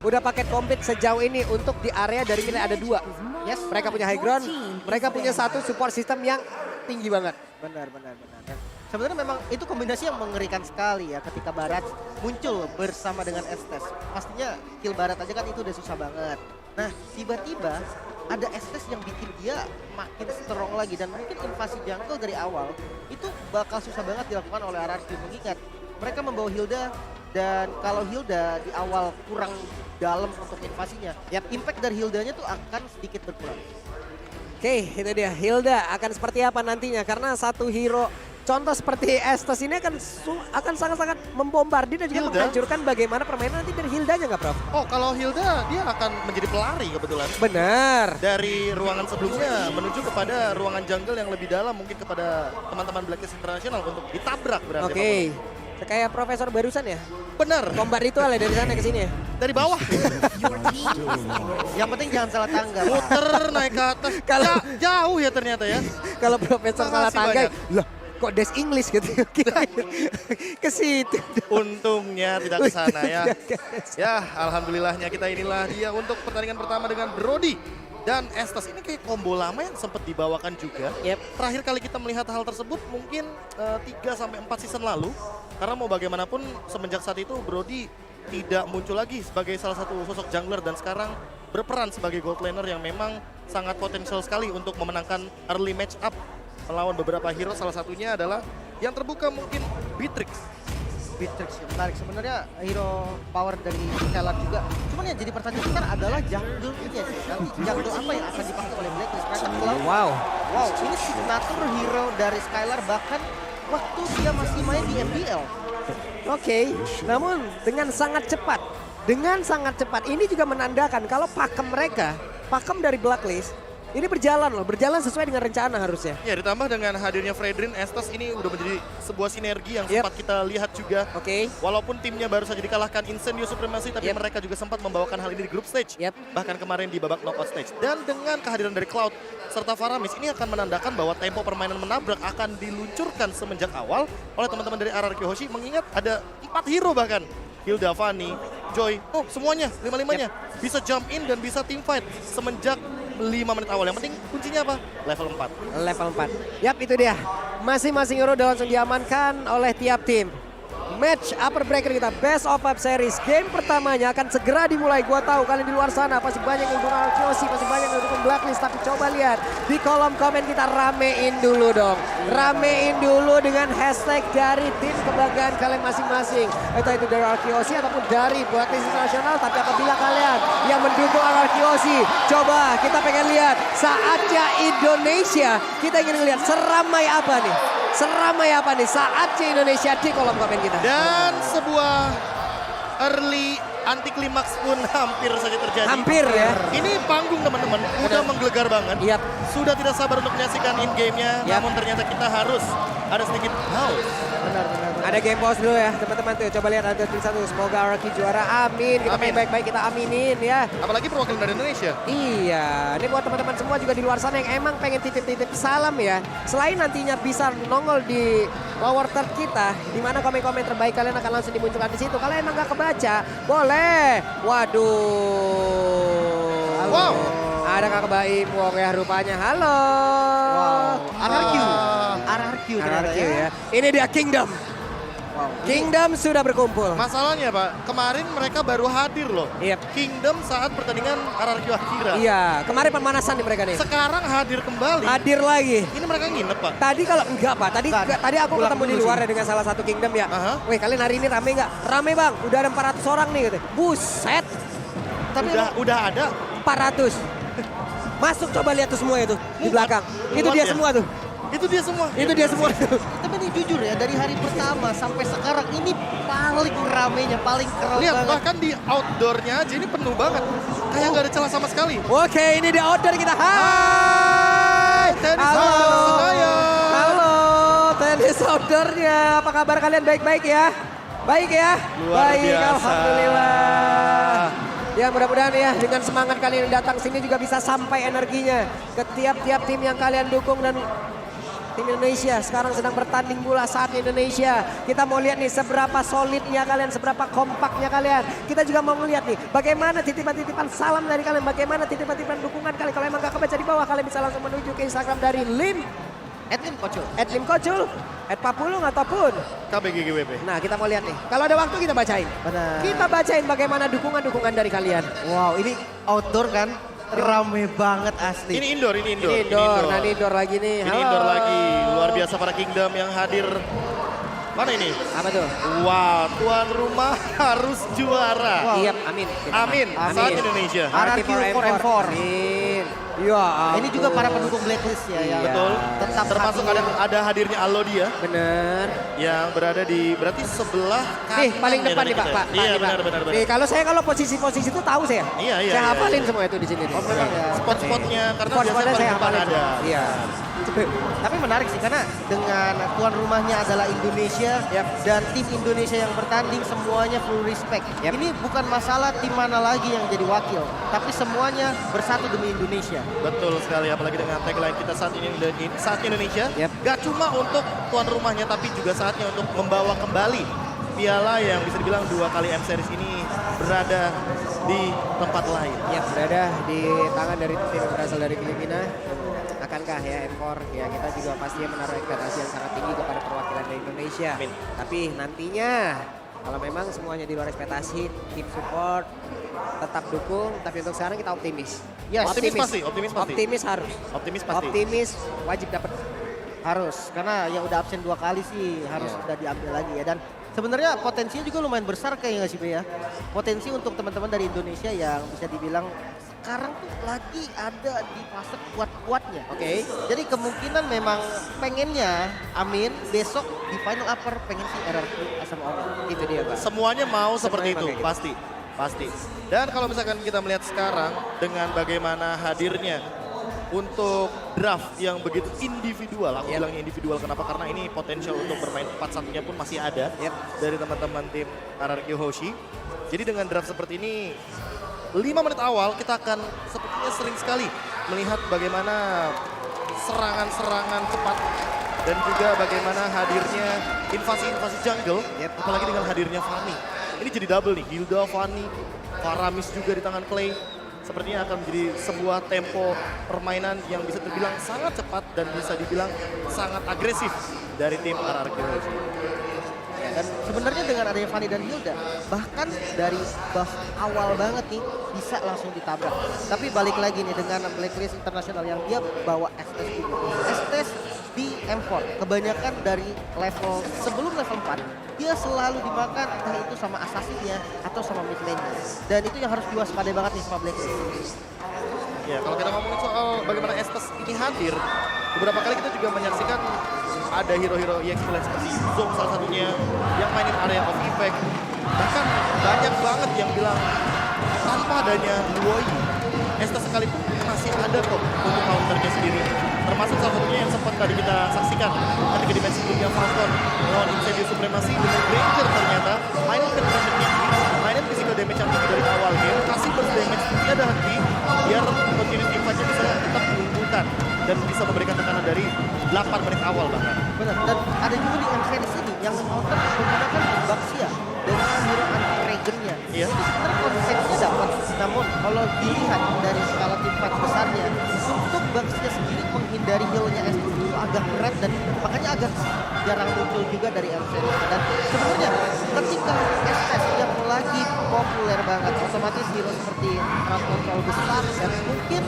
udah paket komplit sejauh ini untuk di area dari kita ada 2. Yes, mereka punya high ground, mereka punya satu support system yang tinggi banget. Benar. Dan sebenarnya memang itu kombinasi yang mengerikan sekali ya ketika Barat muncul bersama dengan Estes. Pastinya kill Barat aja kan itu udah susah banget. Nah, tiba-tiba ada Estes yang bikin dia makin strong lagi dan mungkin invasi jungle dari awal itu bakal susah banget dilakukan oleh RRQ, mengingat mereka membawa Hilda dan kalau Hilda di awal kurang dalam untuk invasinya, impact dari Hildanya tuh akan sedikit berkurang. Oke, itu dia. Hilda akan seperti apa nantinya karena satu hero contoh seperti Estes ini akan sangat-sangat membombardir dan juga menghancurkan bagaimana permainan nanti dari Hildanya nggak, Prof? Oh, kalau Hilda dia akan menjadi pelari kebetulan. Benar. Dari ruangan sebelumnya menuju kepada ruangan jungle yang lebih dalam, mungkin kepada teman-teman Blacklist International untuk ditabrak berarti. Oke. Kayak profesor barusan ya? Benar. Combat ritual ya dari sana ke sini ya? Dari bawah. Yang penting jangan salah tangga. Muter naik ke atas. Kalau jauh ya ternyata ya. Kalau profesor salah Makasih tangga, banyak. lah kok des English gitu. Ke situ. Untungnya tidak ke sana ya. Ya, alhamdulillahnya kita inilah dia untuk pertandingan pertama dengan Brody dan Estes. Ini kayak combo lama yang sempat dibawakan juga. Terakhir kali kita melihat hal tersebut mungkin 3-4 season lalu. Karena mau bagaimanapun semenjak saat itu Brody tidak muncul lagi sebagai salah satu sosok jungler dan sekarang berperan sebagai gold laner yang memang sangat potensial sekali untuk memenangkan early match up melawan beberapa hero. Salah satunya adalah yang terbuka mungkin Beatrix. Beatrix menarik sebenarnya, hero power dari Skylar juga. Cuman yang jadi pertanyaan besar adalah jungle-nya sih. Nanti jungle apa yang akan dipakai oleh Blacklist? Wow, ini signature hero dari Skylar bahkan waktu dia masih main di MPL. Oke, namun dengan sangat cepat. Ini juga menandakan kalau pakem dari Blacklist ini berjalan sesuai dengan rencana harusnya. Ya, ditambah dengan hadirnya Fredrin, Estes ini udah menjadi sebuah sinergi yang sempat kita lihat juga. Oke. Walaupun timnya baru saja dikalahkan Incendio Supremacy, tapi mereka juga sempat membawakan hal ini di group stage. Bahkan kemarin di babak knockout stage. Dan dengan kehadiran dari Cloud serta Faramis, ini akan menandakan bahwa tempo permainan menabrak akan diluncurkan semenjak awal oleh teman-teman dari RRQ Hoshi. Mengingat ada 4 hero bahkan. Hilda, Fanny, Joy, semuanya, 5-5-nya bisa jump in dan bisa team fight semenjak 5 menit awal. Yang penting kuncinya apa? Level 4. Level 4. Yap, itu dia. Masing-masing hero udah langsung diamankan oleh tiap tim. Match upper bracket kita, best of 5 series. Game pertamanya akan segera dimulai. Gua tahu kalian di luar sana pasti banyak yang dukung Alkiosi, pasti banyak yang dukung Blacklist. Tapi coba lihat di kolom komen kita, ramein dulu dong. Ramein dulu dengan hashtag dari tim kebanggaan kalian masing-masing. Entah itu dari Alkiosi ataupun dari Blacklist International. Tapi apabila kalian yang mendukung Alkiosi, coba kita pengen lihat saatnya Indonesia. Kita ingin lihat seramai apa nih. Saatnya Indonesia di kolom komen kita. Dan sebuah early anti klimaks pun hampir saja terjadi. Hampir ya. Ini panggung teman-teman, udah menggelegar banget. Sudah tidak sabar untuk menyaksikan in game-nya, namun ternyata kita harus ada sedikit pause. Benar. Ada game pause dulu ya teman-teman tuh. Coba lihat ada tulisan tuh, semoga RRQ juara. Amin. Kita main baik-baik, kita aminin ya. Apalagi perwakilan dari Indonesia. Iya, ini buat teman-teman semua juga di luar sana yang emang pengen titip-titip salam ya. Selain nantinya bisa nongol di lower third kita, di mana komen-komen terbaik kalian akan langsung dimunculkan di situ. Kalau emang gak kebaca, boleh. Waduh. Wow. Ada Kakak Baim Wong ya rupanya. Halo. RRQ ya. Ini dia Kingdom. Kingdom sudah berkumpul. Masalahnya Pak, kemarin mereka baru hadir loh. Kingdom saat pertandingan RRQ Akira. Iya, kemarin pemanasan di mereka nih. Sekarang hadir kembali. Hadir lagi. Ini mereka nginep Pak. Tadi kalau enggak Pak, tadi aku ketemu di luar ya dengan salah satu Kingdom ya. Weh, kalian hari ini rame nggak? Rame Bang, udah ada 400 orang nih gitu. Buset. Tapi udah ada 400. Masuk coba lihat tuh semua itu di belakang. Itu dia semua tuh. Itu dia semua. Tapi ini jujur ya, dari hari pertama sampai sekarang ini paling ramenya, paling keren Lihat, banget. bahkan di outdoornya aja ini penuh banget. Kayak nggak ada celah sama sekali. Oke, ini di outdoor kita. Hai. Halo, tenis outdoornya. Apa kabar kalian? Baik-baik ya? Baik ya? Luar biasa. Alhamdulillah. Ya mudah-mudahan ya dengan semangat kalian datang sini juga bisa sampai energinya ke tiap-tiap tim yang kalian dukung dan tim Indonesia sekarang sedang bertanding bola saat Indonesia. Kita mau lihat nih seberapa solidnya kalian, seberapa kompaknya kalian. Kita juga mau melihat nih bagaimana titipan-titipan salam dari kalian, bagaimana titipan-titipan dukungan kalian. Kalau emang gak kebaca di bawah, kalian bisa langsung menuju ke Instagram dari @limkocul, @limkocul, @papulung ataupun KBGGWP. Nah, kita mau lihat nih. Kalau ada waktu kita bacain. Benar. Kita bacain bagaimana dukungan-dukungan dari kalian. Wow, ini outdoor kan? Rame banget asli. Ini indoor. Ini indoor. Nah, ini indoor lagi nih. Ini Halo. indoor lagi. Luar biasa para Kingdom yang hadir. Mana ini? Apa tuh? Wow, tuan rumah harus juara. Iya, amin. Amin. Saat Indonesia. RRQ for M4. Amin. Ya, Ini juga para pendukung Blacklist ya. Iya. Betul. Tetap Termasuk hati. ada hadirnya Alodia bener. yang berada di berarti sebelah kanan. Nih, paling ya depan dari nih, Pak. kita. Pak, Iya, nih, Pak. benar. Nih, kalau posisi-posisi itu tahu saya. Iya. Saya hafalin semua itu di sini. nih. memang ya. Spot-spotnya karena Spot-spotnya biasanya saya paling depan hafalin. ada. Iya. Tapi menarik sih karena dengan tuan rumahnya adalah Indonesia dan tim Indonesia yang bertanding semuanya full respect. Ini bukan masalah tim mana lagi yang jadi wakil, tapi semuanya bersatu demi Indonesia. Betul sekali, apalagi dengan tagline kita saat ini saat Indonesia. Gak cuma untuk tuan rumahnya, tapi juga saatnya untuk membawa kembali piala yang bisa dibilang 2 kali M Series ini berada di tempat lain. Ya, berada di tangan dari tim yang berasal dari Filipina. Akankah ya M4? Ya, kita juga pastinya menaruh ekspektasi yang sangat tinggi kepada perwakilan dari Indonesia. Amin. Tapi nantinya kalau memang semuanya di luar ekspektasi, tim support tetap dukung. Tapi untuk sekarang kita optimis. Yes, optimis pasti. Optimis harus. Optimis pasti. Optimis wajib dapat. Harus, karena yang udah absen 2 kali sih harus udah diambil lagi ya. Dan sebenarnya potensinya juga lumayan besar kayaknya nggak sih Be ya? Potensi untuk teman-teman dari Indonesia yang bisa dibilang sekarang tuh lagi ada di fase kuat-kuatnya. Oke. Jadi kemungkinan memang pengennya, amin, besok di final upper pengen si RRQ sama Omen. Itu dia, Pak. Semuanya mau seperti itu, Semuanya kayak gitu. pasti. Dan kalau misalkan kita melihat sekarang dengan bagaimana hadirnya untuk draft yang begitu individual, aku bilang individual kenapa? Karena ini potensial untuk bermain 4-1-nya pun masih ada dari teman-teman tim RRQ Hoshi. Jadi dengan draft seperti ini 5 menit awal kita akan sepertinya sering sekali melihat bagaimana serangan-serangan cepat dan juga bagaimana hadirnya invasi-invasi jungle, apalagi dengan hadirnya Fanny. Ini jadi double nih, Hilda, Fanny, Faramis juga di tangan Clay. Sepertinya akan menjadi sebuah tempo permainan yang bisa terbilang sangat cepat dan bisa dibilang sangat agresif dari tim RRQ. Dan sebenarnya dengan adanya Fanny dan Hilda, bahkan dari buff awal banget nih bisa langsung ditabrak. Tapi balik lagi nih dengan Blacklist Internasional yang dia bawa STS juga. STS di M4, kebanyakan dari level sebelum level 4, dia selalu dimakan entah itu sama assassinnya atau sama mid lane-nya. Dan itu yang harus diwaspadai banget nih sama Blacklist. Ya, kalau kita ngomongin soal bagaimana Estes ini hadir, beberapa kali kita juga menyaksikan ada hero-hero EXP seperti Zong salah satunya yang mainin area of effect. Bahkan banyak banget yang bilang tanpa adanya Luoi, Estes sekalipun masih ada kok untuk counternya sendiri. Termasuk salah satunya yang sempat tadi kita saksikan ketika di match sebelumnya Falcon melawan Incendio Supremacy dengan Granger ternyata mainin penetration tinggi, mainin physical damage yang tinggi dari awal game, kasih burst damage tiada henti biar continuous impact-nya bisa tetap mengumpulkan dan bisa memberikan tekanan dari 8 menit awal bahkan. Benar, dan ada juga di M-Series ini yang counter menggunakan Baxia dengan hero anti-Regen-nya. Iya. Sebenarnya konsepnya dapat, namun kalau dilihat dari skala tim fight besarnya, untuk Baxia sendiri menghindari heal-nya STS itu agak berat dan makanya agak jarang muncul juga dari M-Series. Dan sebenarnya ketika STS yang lagi populer banget, otomatis hero seperti crowd control besar dan mungkin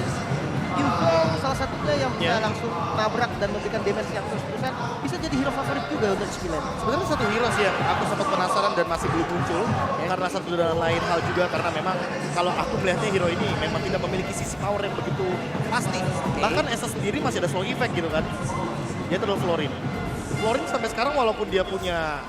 Yuzong salah satunya yang bisa langsung nabrak dan memberikan damage yang terus-terusan bisa jadi hero favorit juga untuk Skillet. Sebenarnya satu hero sih yang aku sempat penasaran dan masih belum muncul karena satu dan lain hal juga karena memang kalau aku melihatnya hero ini memang tidak memiliki sisi power yang begitu pasti. Bahkan Esa sendiri masih ada slow effect gitu kan. Dia terlalu Florin. Florin sampai sekarang walaupun dia punya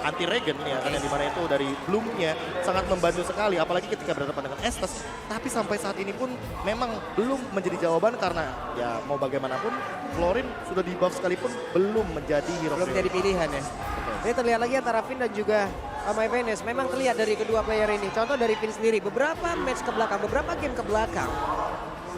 anti regen ya kan yang dimana itu dari Bloom-nya sangat membantu sekali apalagi ketika berhadapan dengan Estes, tapi sampai saat ini pun memang belum menjadi jawaban karena ya mau bagaimanapun Florin sudah di buff sekalipun belum menjadi hero. Belum jadi pilihan ya. Ini terlihat lagi antara Vin dan juga My Venus. Memang terlihat dari kedua player ini. Contoh dari Vin sendiri beberapa match ke belakang, beberapa game ke belakang.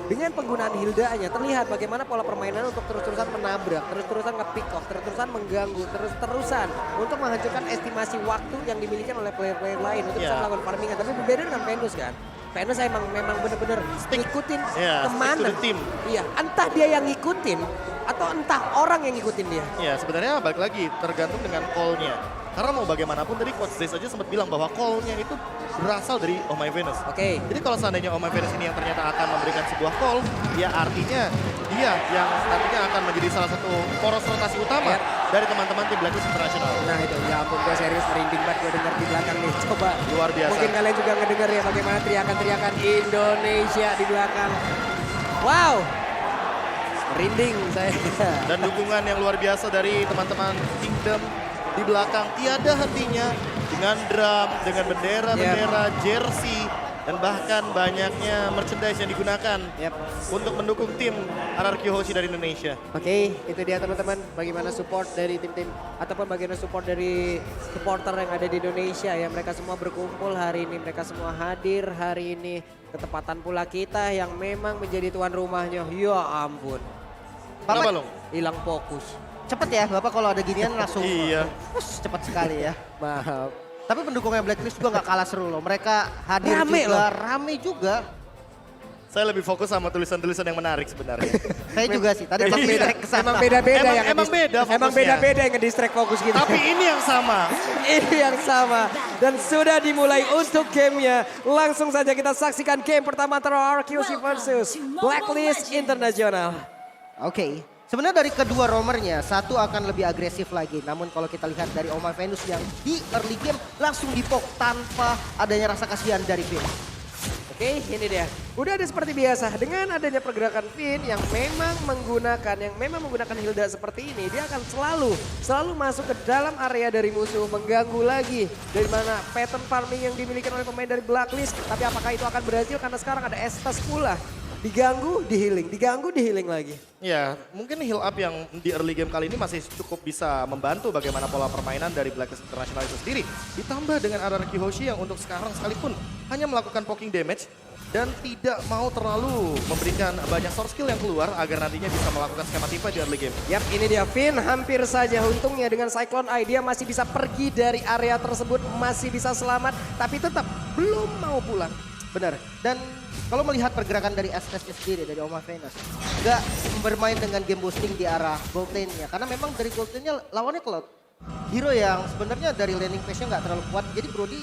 dengan penggunaan Hildanya terlihat bagaimana pola permainan untuk terus-terusan menabrak, terus-terusan nge-pick off, terus-terusan mengganggu, terus-terusan untuk menghancurkan estimasi waktu yang dimiliki oleh player-player lain untuk bisa melakukan farmingan. Tapi berbeda dengan Venus kan. Venus memang benar-benar ngikutin kemana. Tim. Iya, entah dia yang ngikutin atau entah orang yang ngikutin dia. Ya sebenarnya balik lagi tergantung dengan call-nya. Karena mau bagaimanapun tadi Coach Zace aja sempat bilang bahwa call-nya itu berasal dari Oh My Venus. Oke. Jadi kalau seandainya Oh My Venus ini yang ternyata akan memberikan sebuah call, ya artinya dia yang nantinya akan menjadi salah satu poros rotasi utama dari teman-teman tim Blacklist International. Nah itu, ya ampun gue serius merinding banget gue dengar di belakang nih. Coba. Luar biasa. Mungkin kalian juga ngedengar ya bagaimana teriakan-teriakan Indonesia di belakang. Wow. Merinding saya. Dan dukungan yang luar biasa dari teman-teman Kingdom di belakang tiada hentinya dengan drum, dengan bendera-bendera, jersey, dan bahkan banyaknya merchandise yang digunakan untuk mendukung tim RRQ Hoshi dari Indonesia. Oke, itu dia teman-teman bagaimana support dari tim-tim ataupun bagaimana support dari supporter yang ada di Indonesia ya. Mereka semua berkumpul hari ini, mereka semua hadir hari ini. Ketepatan pula kita yang memang menjadi tuan rumahnya. Ya ampun. Kenapa Long? Hilang fokus. Cepet ya Bapak kalau ada ginian langsung. Iya. Cepet sekali ya. Maaf. Tapi pendukungnya Blacklist juga nggak kalah seru loh. Mereka hadir Rame juga, loh. rame juga. Saya lebih fokus sama tulisan-tulisan yang menarik sebenarnya. Saya juga sih, tadi Emang pas beda, distract ke sana. emang beda-beda yang Emang beda Emang fokusnya. beda-beda yang ngedistract fokus kita. Tapi ini yang sama. Ini yang sama. Dan sudah dimulai untuk gamenya. Langsung saja kita saksikan game pertama antara RQC versus Blacklist International. Oke, sebenarnya dari kedua roamernya, satu akan lebih agresif lagi. Namun kalau kita lihat dari Oh My Venus yang di early game langsung dipok tanpa adanya rasa kasihan dari Finn. Oke, ini dia. Udah ada seperti biasa dengan adanya pergerakan Finn yang memang menggunakan Hilda seperti ini, dia akan selalu masuk ke dalam area dari musuh, mengganggu lagi dari mana pattern farming yang dimiliki oleh pemain dari Blacklist. Tapi apakah itu akan berhasil karena sekarang ada Estes pula. Diganggu, di healing lagi. Ya, mungkin heal up yang di early game kali ini masih cukup bisa membantu bagaimana pola permainan dari Blacklist International itu sendiri. Ditambah dengan RRQ Hoshi yang untuk sekarang sekalipun hanya melakukan poking damage dan tidak mau terlalu memberikan banyak source skill yang keluar agar nantinya bisa melakukan skema tipe di early game. Yap, ini dia Finn hampir saja untungnya dengan Cyclone Eye dia masih bisa pergi dari area tersebut, masih bisa selamat tapi tetap belum mau pulang. Benar. Dan kalau melihat pergerakan dari Estes sendiri, dari Oh My Venus, nggak bermain dengan game boosting di arah gold lane-nya. Karena memang dari gold lane-nya lawannya Cloud. Hero yang sebenarnya dari laning phase-nya nggak terlalu kuat. Jadi Brody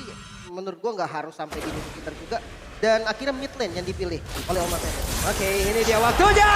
menurut gua nggak harus sampai di sekitar juga. Dan akhirnya mid lane yang dipilih oleh Oh My Venus. Oke, ini dia waktunya.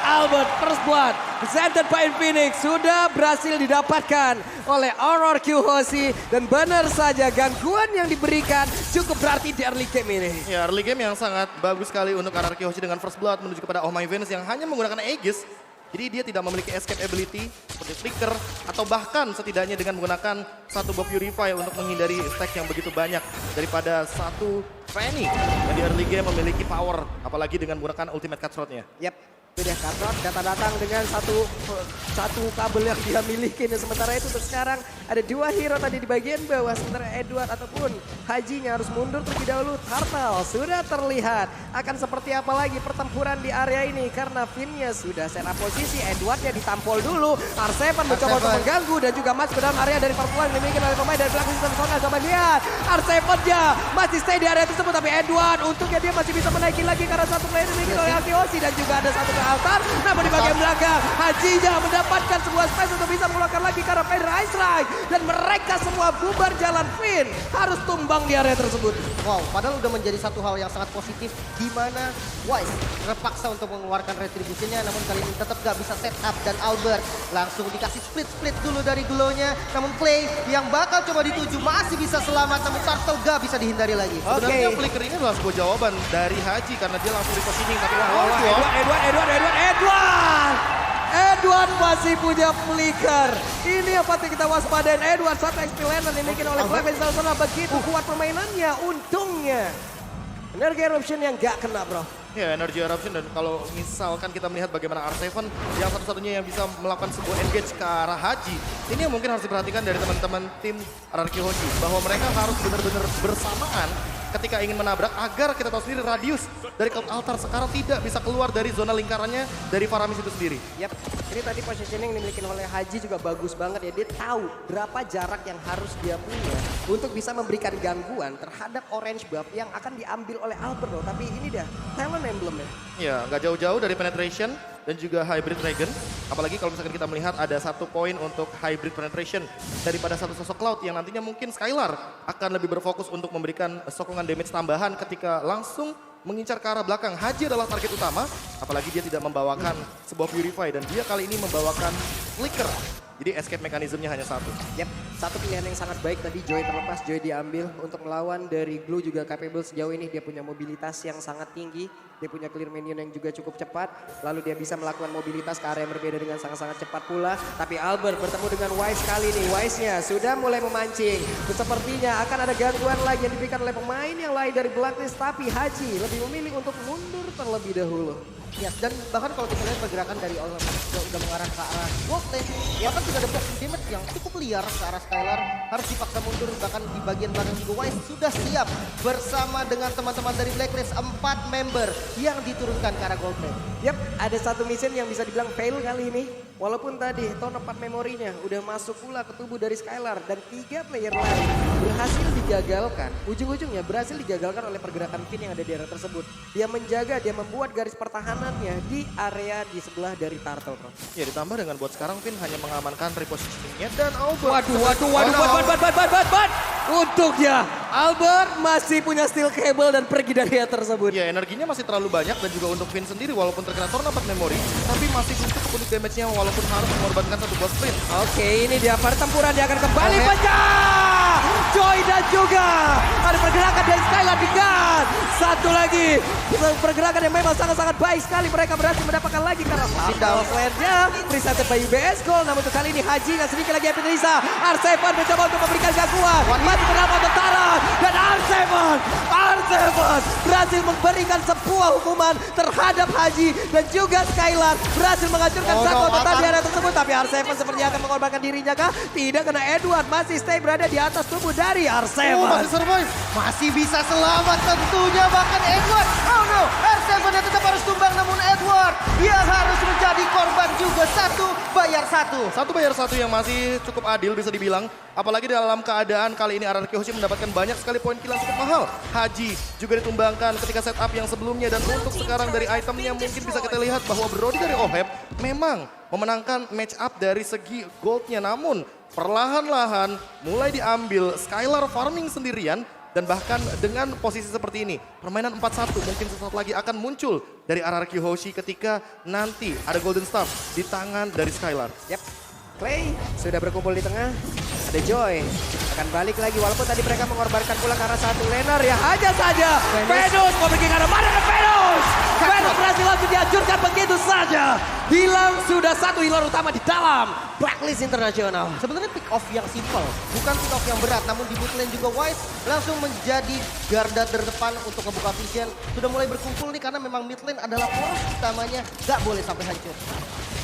Albert first blood presented by Infinix sudah berhasil didapatkan oleh RRQ Hoshi dan benar saja gangguan yang diberikan cukup berarti di early game ini. Ya, early game yang sangat bagus sekali untuk RRQ Hoshi dengan first blood menuju kepada Oh My Venus yang hanya menggunakan Aegis. Jadi dia tidak memiliki escape ability seperti flicker atau bahkan setidaknya dengan menggunakan satu buff Purify untuk menghindari stack yang begitu banyak daripada satu Fanny yang di early game memiliki power apalagi dengan menggunakan ultimate cutthroat-nya. Yap, itu dia Cutthroat datang dengan satu kabel yang dia miliki. Dan sementara itu untuk sekarang ada dua hero tadi di bagian bawah. Sementara Edward ataupun Hajinya harus mundur terlebih dahulu. Turtle sudah terlihat akan seperti apa lagi pertempuran di area ini. Karena Finn-nya sudah set up posisi. Edward-nya ditampol dulu. R7 mencoba untuk mengganggu dan juga masuk ke dalam area dari pertempuran yang dimiliki oleh pemain dari Blacklist International. Coba lihat R7-nya masih stay di area tersebut. Tapi Edward untungnya dia masih bisa menaiki lagi karena satu player dimiliki oleh Akioshi. Dan juga ada satu altar, namun di bagian belakang Hajinya mendapatkan sebuah space untuk bisa mengeluarkan lagi karena Vader Ice Strike dan mereka semua bubar jalan. Finn harus tumbang di area tersebut. Wow, padahal udah menjadi satu hal yang sangat positif di mana Wise terpaksa untuk mengeluarkan retribusinya namun kali ini tetap gak bisa set up dan Albert langsung dikasih split dulu dari glow-nya. Namun Clay yang bakal coba dituju masih bisa selamat namun Turtle gak bisa dihindari lagi. Sebenarnya flicker ini adalah sebuah jawaban dari Haji karena dia langsung repositioning tapi Edward masih punya flicker. Ini yang patut kita waspadain. Edward satu XP lane yang dimiliki oleh Blacklist International begitu kuat permainannya. Untungnya Energy Eruption yang gak kena bro. Ya, Energy Eruption dan kalau misalkan kita melihat bagaimana R7 yang satu-satunya yang bisa melakukan sebuah engage ke arah Haji. Ini yang mungkin harus diperhatikan dari teman-teman tim RRQ Hoshi bahwa mereka harus benar-benar bersamaan ketika ingin menabrak agar kita tahu sendiri radius dari Cloud Altar sekarang tidak bisa keluar dari zona lingkarannya dari Faramis itu sendiri. Yap, ini tadi positioning yang dimiliki oleh Haji juga bagus banget ya. Dia tahu berapa jarak yang harus dia punya untuk bisa memberikan gangguan terhadap orange buff yang akan diambil oleh Alberto. Tapi ini dia talent emblemnya. Ya, nggak jauh-jauh dari penetration dan juga hybrid dragon. Apalagi kalau misalkan kita melihat ada 1 poin untuk hybrid penetration daripada satu sosok Cloud yang nantinya mungkin Skylar akan lebih berfokus untuk memberikan sokongan damage tambahan ketika langsung mengincar ke arah belakang. Haji adalah target utama, apalagi dia tidak membawakan sebuah Purify dan dia kali ini membawakan Flicker. Jadi escape mekanismenya hanya 1. Yap, satu pilihan yang sangat baik tadi Joy terlepas, Joy diambil untuk melawan dari Glue juga capable sejauh ini. Dia punya mobilitas yang sangat tinggi, dia punya clear minion yang juga cukup cepat. Lalu dia bisa melakukan mobilitas ke area yang berbeda dengan sangat-sangat cepat pula. Tapi Albert bertemu dengan Wise kali ini, Wise-nya sudah mulai memancing. Sepertinya akan ada gangguan lagi yang diberikan oleh pemain yang lain dari Blacklist. Tapi Haji lebih memilih untuk mundur terlebih dahulu. Ya, dan bahkan kalau kita lihat pergerakan dari Oliver udah mengarah ke arah bot lane, bahkan sudah ada box damage yang cukup liar ke arah Skylar, harus dipaksa mundur. Bahkan di bagian belakang juga Wise sudah siap bersama dengan teman-teman dari Blacklist, 4 member yang diturunkan ke arah gold lane. Yap, ada satu mission yang bisa dibilang fail kali ini. Walaupun tadi Tone 4 memorinya udah masuk pula ke tubuh dari Skylar dan 3 player lain berhasil digagalkan. Ujung-ujungnya berhasil digagalkan oleh pergerakan Finn yang ada di area tersebut. Dia menjaga, dia membuat garis pertahanannya di area di sebelah dari Turtle, bro. Ya, ditambah dengan buat sekarang Finn hanya mengamankan repositioningnya dan Albert. Waduh. Untuk dia, Albert masih punya steel cable dan pergi dari area tersebut. Ya, energinya masih terlalu banyak dan juga untuk Finn sendiri walaupun terkena Torn 4 memori, tapi masih belum cukup untuk damage-nya walaupun harus mengorbankan satu buah sprint. Oke, ini dia pertempuran, dia akan kembali pecah. Joy dan juga ada pergerakan dari Skylar dengan satu lagi. Pergerakan yang memang sangat-sangat baik sekali. Mereka berhasil mendapatkan lagi karena down flare-nya. Presented by UBS Gold. Namun untuk kali ini Haji dan sedikit lagi Evan Risa. R7 mencoba untuk memberikan gangguan. Mati bernama untuk Taran. Dan R7 berhasil memberikan sebuah hukuman terhadap Haji. Dan juga Skylar berhasil menghancurkan satu otot di area tersebut. Tapi R7 sepertinya akan mengorbankan dirinya kah? Tidak, karena Edward masih stay berada di atas tubuh dari R7. Masih survive. Masih bisa selamat tentunya, bahkan Edward. Oh no, R7 tetap harus tumbang, namun Edward dia harus menjadi korban juga. 1 bayar 1. 1 bayar 1 yang masih cukup adil bisa dibilang. Apalagi dalam keadaan kali ini RRQ Hoshi mendapatkan banyak sekali poin kill yang cukup mahal. Haji juga ditumbangkan ketika setup yang sebelumnya. Dan untuk sekarang dari itemnya mungkin bisa kita lihat bahwa Brody dari Oheb memang memenangkan match up dari segi goldnya. Namun perlahan-lahan mulai diambil Skylar farming sendirian. Dan bahkan dengan posisi seperti ini, permainan 4-1 mungkin sesaat lagi akan muncul dari RRQ Hoshi ketika nanti ada Golden Staff di tangan dari Skylar. Yap, Clay sudah berkumpul di tengah. Ada Joy akan balik lagi walaupun tadi mereka mengorbankan pula karena satu laner ya hanya saja. Venus mau pergi ke arah mana ke Venus? Venus berhasil langsung dihancurkan begitu saja. Hilang sudah satu healer utama di dalam Blacklist Internasional. Sebenarnya pick off yang simple, bukan pick off yang berat. Namun di mid lane juga Wise langsung menjadi garda terdepan untuk membuka vision. Sudah mulai berkumpul nih karena memang mid lane adalah poros utamanya, gak boleh sampai hancur.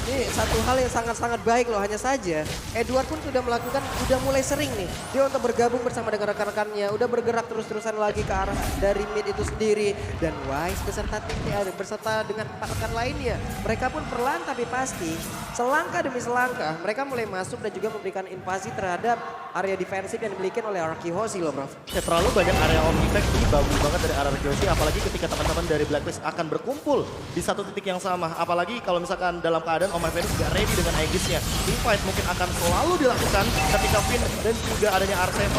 Ini satu hal yang sangat-sangat baik loh, hanya saja Edward pun sudah melakukan, udah mulai sering nih. Dia untuk bergabung bersama dengan rekan-rekannya, udah bergerak terus-terusan lagi ke arah dari mid itu sendiri. Dan Wise beserta TTR, berserta dengan rekan lainnya. Mereka pun perlahan tapi pasti, selangkah demi selangkah, mereka mulai masuk dan juga memberikan invasi terhadap area defensif yang dimiliki oleh RRQ Hoshi loh bro. Ya, terlalu banyak area of impact ini bagus banget dari RRQ Hoshi, apalagi ketika teman-teman dari Blacklist akan berkumpul di satu titik yang sama. Apalagi kalau misalkan dalam keadaan Om Venus gak ready dengan Aegis-nya. Teamfight mungkin akan selalu dilakukan ketika Finn dan juga adanya R7.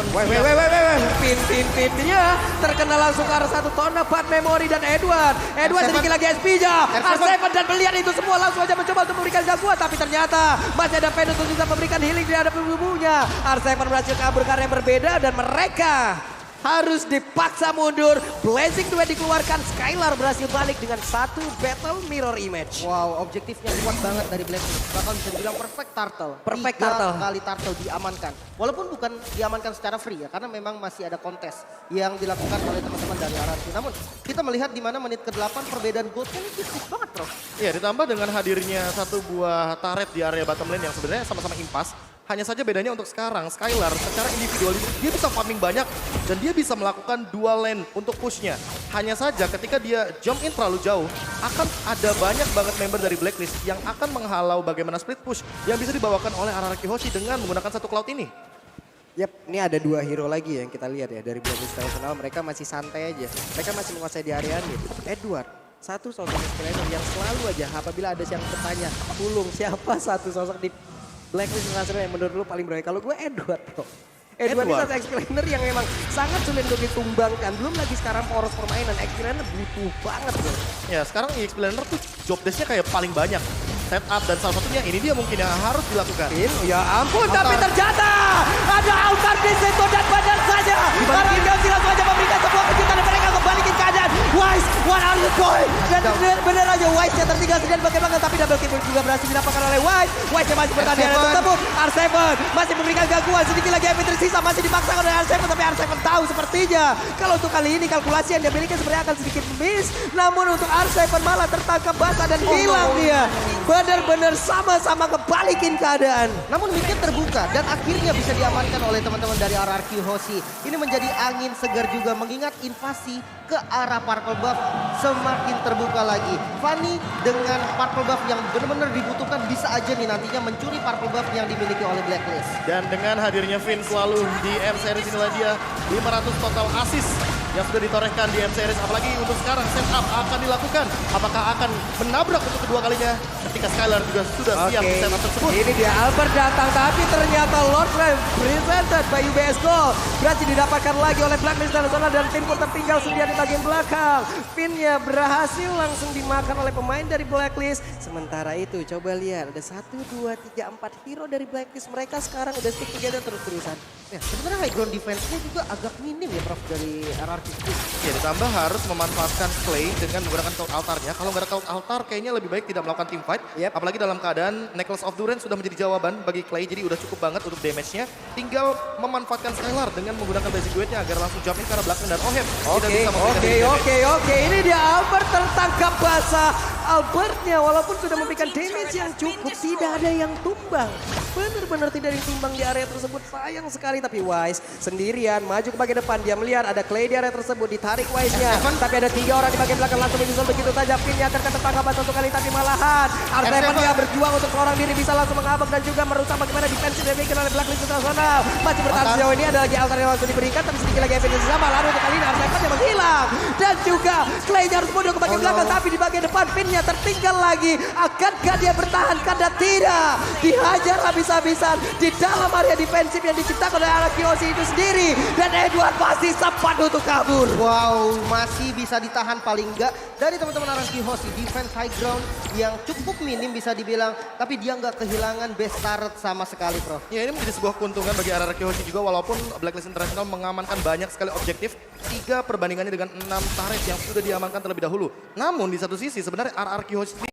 Finn-Finn-Finn-nya terkena langsung ke arah satu Tone 4 memori dan Edward sedikit lagi SP-nya. R7 dan melihat itu semua langsung aja mencoba untuk memberikan gangguan. Tapi ternyata masih ada Venus untuk bisa memberikan healing di hadapan tubuhnya. R7 berhasil kabur ke arah yang berbeda dan mereka harus dipaksa mundur. Blazing Duet dikeluarkan, Skylar berhasil balik dengan satu battle mirror image. Wow, objektifnya kuat banget dari Blacklist. Bahkan bisa dibilang perfect turtle. Perfect 3 turtle. kali turtle diamankan. Walaupun bukan diamankan secara free ya, karena memang masih ada kontes yang dilakukan oleh teman-teman dari RRQ. Namun kita melihat di mana menit ke-8 perbedaan goldnya ini tipis banget bro. Ya, ditambah dengan hadirnya satu buah turret di area bottom lane yang sebenarnya sama-sama impas. Hanya saja bedanya untuk sekarang, Skylar secara individual dia bisa farming banyak dan dia bisa melakukan dual lane untuk pushnya. Hanya saja ketika dia jump in terlalu jauh, akan ada banyak banget member dari Blacklist yang akan menghalau bagaimana split push yang bisa dibawakan oleh RRQ Hoshi dengan menggunakan satu cloud ini. Yap, ini ada 2 hero lagi yang kita lihat ya dari Blacklist International. Mereka masih santai aja. Mereka masih menguasai di area mid. Edward, satu sosok explainer yang selalu aja apabila ada yang bertanya, Pulung siapa satu sosok di Blacklist International yang menurut lu paling berani? Kalau gue Edward bro. Edward ini satu explainer yang memang sangat sulit untuk ditumbangkan. Belum lagi sekarang poros permainan, explainer butuh banget bro. Ya sekarang explainer tuh job desk-nya kayak paling banyak. Setup dan salah satunya ini dia mungkin yang harus dilakukan. Ya ampun, tapi ternyata ada altar di situ dan benar saja. Karena Gauzy langsung aja memberikan sebuah kejutan dan mereka kembalikan keadaan. Wise, what are you doing? Dan benar aja Wise-nya tertinggal sendiri bagaimana, tapi double kill juga berhasil didapatkan oleh Wise. Wise-nya masih bertahan di area tersebut. R7 masih memberikan gangguan, sedikit lagi MP tersisa masih dipaksakan oleh R7, tapi R7 tahu sepertinya kalau untuk kali ini kalkulasi yang dia miliki sebenarnya akan sedikit miss. Namun untuk R7 malah tertangkap basah dan hilang dia. Benar-benar sama-sama kebalikin keadaan. Namun midnya terbuka dan akhirnya bisa diamankan oleh teman-teman dari RRQ Hoshi. Ini menjadi angin segar juga mengingat invasi ke arah Purple Buff semakin terbuka lagi. Fanny dengan Purple Buff yang benar-benar dibutuhkan bisa aja nih nantinya mencuri Purple Buff yang dimiliki oleh Blacklist. Dan dengan hadirnya Finn selalu di M-Series inilah dia 500 total assist yang sudah ditorehkan di M-Series. Apalagi untuk sekarang setup akan dilakukan. Apakah akan menabrak untuk kedua kalinya ketika Skylar juga sudah siap di setup tersebut. Ini dia Albert datang tapi ternyata Lord Flame presented by UBS Gold berhasil didapatkan lagi oleh Blacklist International dan tim pun tertinggal sendiri di bagian belakang. Pinnya berhasil langsung dimakan oleh pemain dari Blacklist. Sementara itu coba lihat ada 1, 2, 3, 4 hero dari Blacklist. Mereka sekarang udah stick together terus-terusan. Ya, sebenarnya high ground defense-nya juga agak minim ya Prof dari RRQ. Ya ditambah harus memanfaatkan Clay dengan menggunakan cloud altarnya. Kalau nggak ada cloud altar kayaknya lebih baik tidak melakukan team fight. Apalagi dalam keadaan Necklace of Duren sudah menjadi jawaban bagi Clay. Jadi udah cukup banget untuk damage-nya. Tinggal memanfaatkan Skylar dengan menggunakan basic duetnya agar langsung jump in ke arah belakang dan Oheb. Oke. Ini dia Albert tertangkap basah. Albertnya walaupun sudah memberikan damage yang cukup tidak ada yang tumbang. Benar-benar tidak ada yang tumbang di area tersebut. Sayang sekali tapi Wise sendirian maju ke bagian depan. Dia melihat ada Clay di area tersebut ditarik Wise-nya. Tapi ada 3 orang di bagian belakang langsung menyusul begitu saja. Pinnya tertangkap satu kali tapi malahan R7 dia berjuang untuk seorang diri bisa langsung mengabak dan juga merusak bagaimana defense yang dimiliki oleh Blacklist International. Masih bertahan sejauh ini ada lagi altar yang langsung diberikan tapi sedikit lagi efeknya sama. Lalu untuk kali ini R7 yang menghilang. Dan juga Clay-nya harus mundur ke bagian belakang tapi di bagian depan Pinnya tertinggal lagi. Akankah dia bertahan? Karena tidak. Dihajar habis-habisan di dalam area defensif yang diciptakan oleh RRQ Hoshi itu sendiri. Dan Edward masih sempat untuk kabur. Wow, masih bisa ditahan paling enggak dari teman-teman RRQ Hoshi. Defense high ground yang cukup minim bisa dibilang. Tapi dia nggak kehilangan best turret sama sekali, Prof. Ya ini menjadi sebuah keuntungan bagi RRQ Hoshi juga walaupun Blacklist International mengamankan banyak sekali objektif. 3 perbandingannya dengan 6 turret yang sudah diamankan terlebih dahulu. Namun di satu sisi sebenarnya RRQ Hoshi